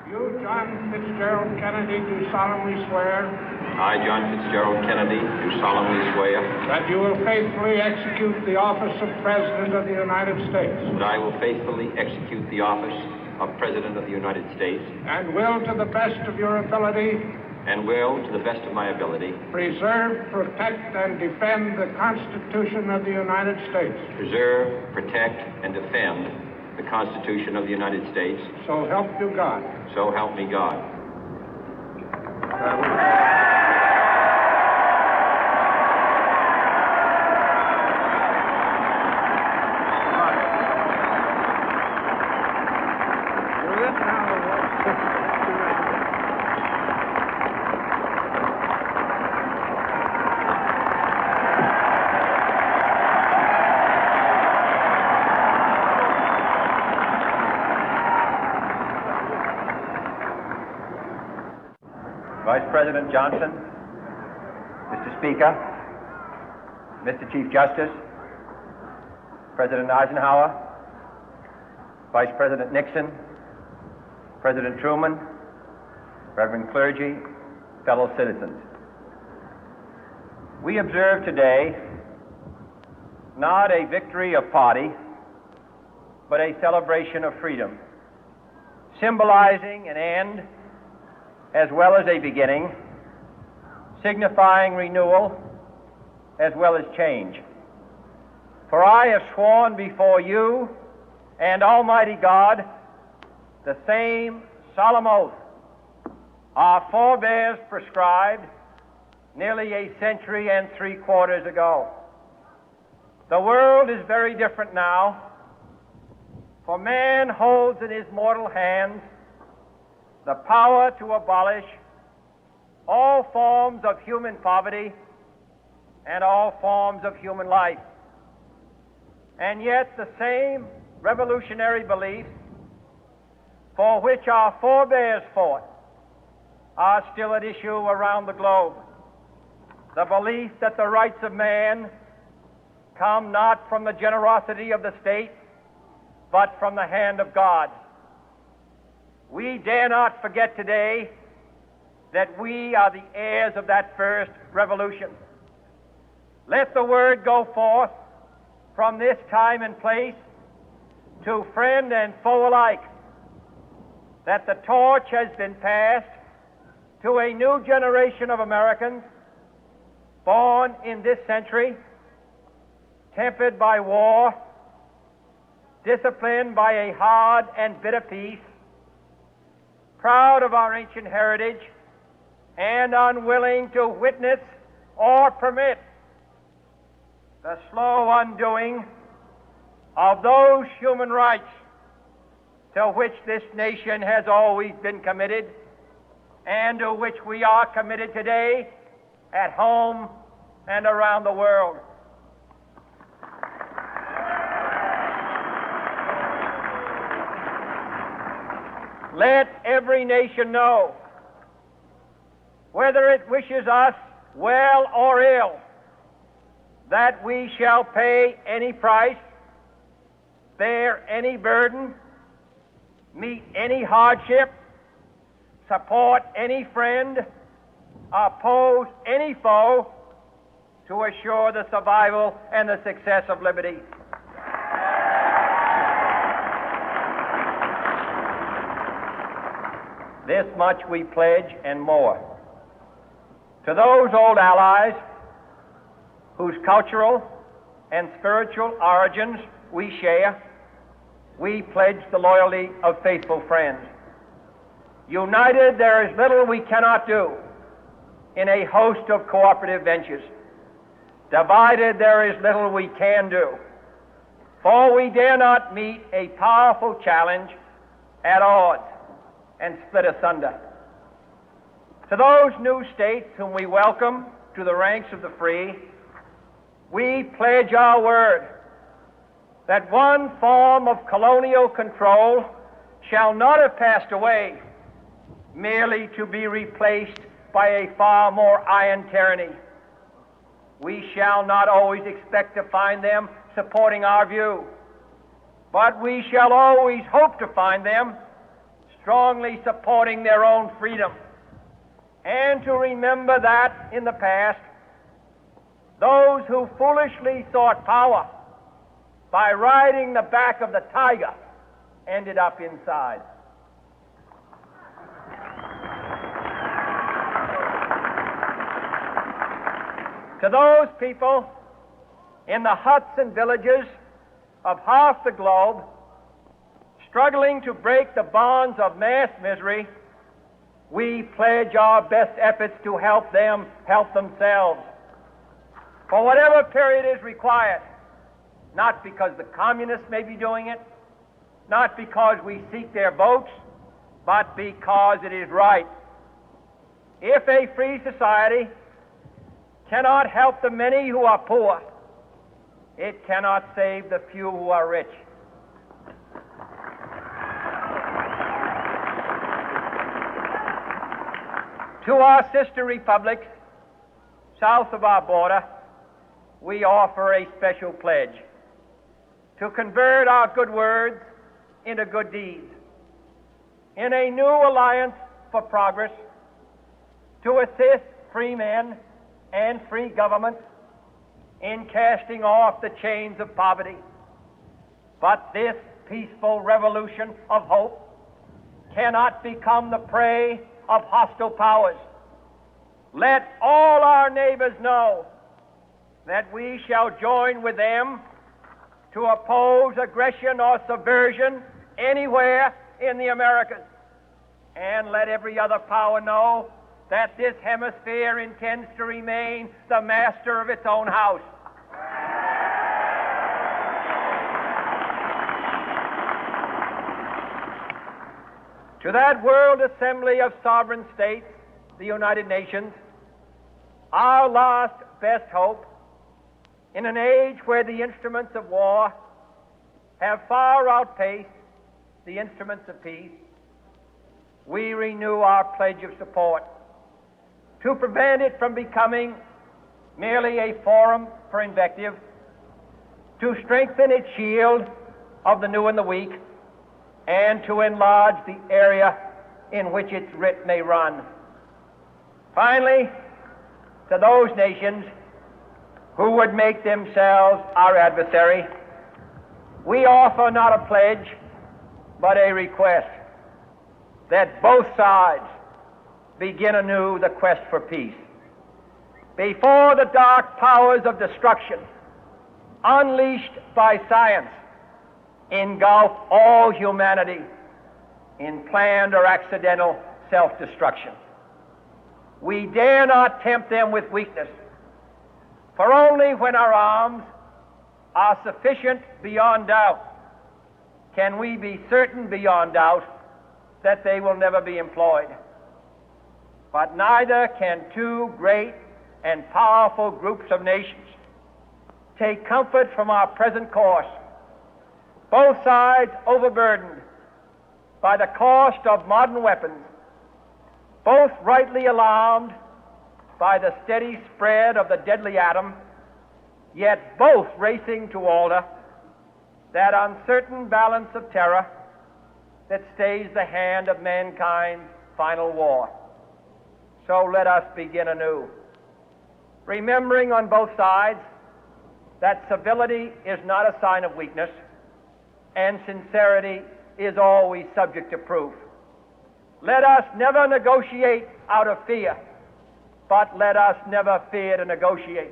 You, John Fitzgerald Kennedy, do solemnly swear. I, John Fitzgerald Kennedy, do solemnly swear. That you will faithfully execute the office of President of the United States. That I will faithfully execute the office of President of the United States. And will, to the best of your ability. And will, to the best of my ability. Preserve, protect, and defend the Constitution of the United States. Preserve, protect, and defend the Constitution of the United States. So help you God. So help me God. Vice President Johnson, Mr. Speaker, Mr. Chief Justice, President Eisenhower, Vice President Nixon, President Truman, Reverend clergy, fellow citizens. We observe today not a victory of party, but a celebration of freedom, symbolizing an end as well as a beginning, signifying renewal as well as change. For I have sworn before you and Almighty God the same solemn oath our forebears prescribed nearly a century and 3/4 ago. The world is very different now, for man holds in his mortal hands the power to abolish all forms of human poverty and all forms of human life. And yet the same revolutionary beliefs for which our forebears fought are still at issue around the globe. The belief that the rights of man come not from the generosity of the state, but from the hand of God. We dare not forget today that we are the heirs of that first revolution. Let the word go forth from this time and place to friend and foe alike that the torch has been passed to a new generation of Americans born in this century, tempered by war, disciplined by a hard and bitter peace, proud of our ancient heritage, and unwilling to witness or permit the slow undoing of those human rights to which this nation has always been committed and to which we are committed today at home and around the world. Let every nation know, whether it wishes us well or ill, that we shall pay any price, bear any burden, meet any hardship, support any friend, oppose any foe to assure the survival and the success of liberty. This much we pledge and more. To those old allies whose cultural and spiritual origins we share, we pledge the loyalty of faithful friends. United, there is little we cannot do in a host of cooperative ventures. Divided, there is little we can do, for we dare not meet a powerful challenge at odds and split asunder. To those new states whom we welcome to the ranks of the free, we pledge our word that one form of colonial control shall not have passed away, merely to be replaced by a far more iron tyranny. We shall not always expect to find them supporting our view, but we shall always hope to find them strongly supporting their own freedom, and to remember that in the past, those who foolishly sought power by riding the back of the tiger ended up inside. To those people in the huts and villages of half the globe struggling to break the bonds of mass misery, we pledge our best efforts to help them help themselves for whatever period is required, not because the communists may be doing it, not because we seek their votes, but because it is right. If a free society cannot help the many who are poor, it cannot save the few who are rich. To our sister republics south of our border, we offer a special pledge to convert our good words into good deeds, in a new alliance for progress, to assist free men and free governments in casting off the chains of poverty. But this peaceful revolution of hope cannot become the prey of hostile powers. Let all our neighbors know that we shall join with them to oppose aggression or subversion anywhere in the Americas. And let every other power know that this hemisphere intends to remain the master of its own house. To that World Assembly of Sovereign States, the United Nations, our last best hope, in an age where the instruments of war have far outpaced the instruments of peace, we renew our pledge of support to prevent it from becoming merely a forum for invective, to strengthen its shield of the new and the weak, and to enlarge the area in which its writ may run. Finally, to those nations who would make themselves our adversary, we offer not a pledge, but a request that both sides begin anew the quest for peace. Before the dark powers of destruction, unleashed by science, engulf all humanity in planned or accidental self-destruction, we dare not tempt them with weakness, for only when our arms are sufficient beyond doubt can we be certain beyond doubt that they will never be employed. But neither can two great and powerful groups of nations take comfort from our present course, both sides overburdened by the cost of modern weapons, both rightly alarmed by the steady spread of the deadly atom, yet both racing to alter that uncertain balance of terror that stays the hand of mankind's final war. So let us begin anew, remembering on both sides that civility is not a sign of weakness, and sincerity is always subject to proof. Let us never negotiate out of fear, but let us never fear to negotiate.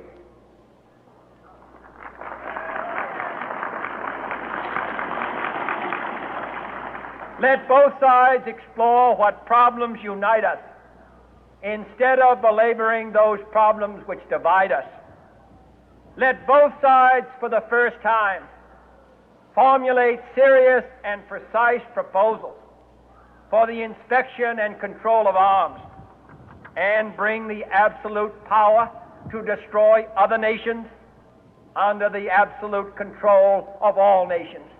Let both sides explore what problems unite us, instead of belaboring those problems which divide us. Let both sides, for the first time, formulate serious and precise proposals for the inspection and control of arms, and bring the absolute power to destroy other nations under the absolute control of all nations.